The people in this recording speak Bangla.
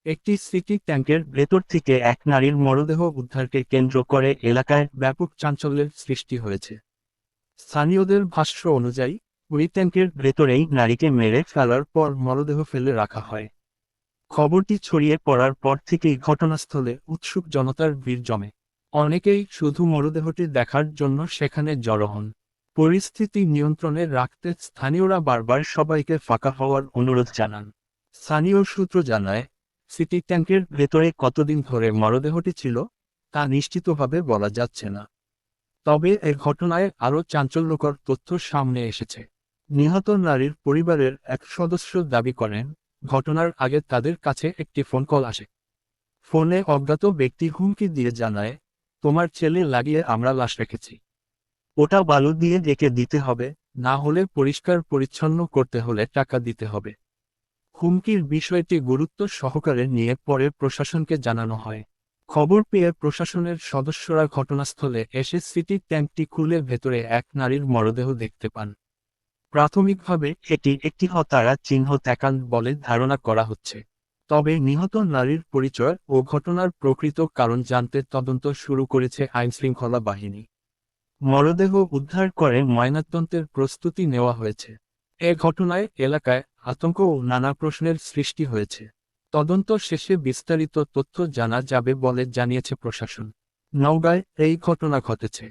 একটি সিটি ট্যাঙ্কের ভেতর থেকে এক নারীর মরদেহ উদ্ধারকে কেন্দ্র করে এলাকায় ব্যাপক চাঞ্চল্যের সৃষ্টি হয়েছে। স্থানীয়দের ভাষ্য অনুযায়ী ওই ট্যাঙ্কের ভেতরেই নারীকে মেরে ফেলার পর মরদেহ ফেলে রাখা হয়। খবরটি ছড়িয়ে পড়ার পর থেকেই ঘটনাস্থলে উৎসুক জনতার ভিড় জমে। অনেকেই শুধু মরদেহটি দেখার জন্য সেখানে জড়ো হন। পরিস্থিতি নিয়ন্ত্রণে রাখতে স্থানীয়রা বারবার সবাইকে ফাঁকা হওয়ার অনুরোধ জানান। স্থানীয় সূত্র জানায়, সিটি ট্যাঙ্কের ভেতরে কতদিন ধরে মরদেহটি ছিল তা নিশ্চিতভাবে বলা যাচ্ছে না। তবে এ ঘটনায় আরও চাঞ্চল্যকর তথ্য সামনে এসেছে। নিহত নারীর পরিবারের এক সদস্য দাবি করেন, ঘটনার আগে তাদের কাছে একটি ফোন কল আসে। ফোনে অজ্ঞাত ব্যক্তি হুমকি দিয়ে জানায়, তোমার ছেলে লাগিয়ে আমরা লাশ রেখেছি, ওটা বালু দিয়ে ঢেকে দিতে হবে, না হলে পরিষ্কার পরিচ্ছন্ন করতে হলে টাকা দিতে হবে। হুমকির বিষয়টি গুরুত্ব সহকারে নিয়ে পরে প্রশাসনকে জানানো হয়। খবর পেয়ে প্রশাসনের সদস্যরা ঘটনাস্থলে এসে সিটি ট্যাঙ্কটি খুলে ভেতরে এক নারীর মরদেহ দেখতে পান। প্রাথমিকভাবে এটি একটি হত্যার চিহ্ন দেখান বলে ধারণা করা হচ্ছে। তবে নিহত নারীর পরিচয় ও ঘটনার প্রকৃত কারণ জানতে তদন্ত শুরু করেছে আইনশৃঙ্খলা বাহিনী। মরদেহ উদ্ধার করে ময়নাতদন্তের প্রস্তুতি নেওয়া হয়েছে। এ ঘটনায় এলাকায় আতঙ্ক ও নানা প্রশ্নের সৃষ্টি হয়েছে। তদন্ত শেষে বিস্তারিত তথ্য জানা যাবে বলে জানিয়েছে প্রশাসন। নওগাঁয় এই ঘটনা ঘটেছে।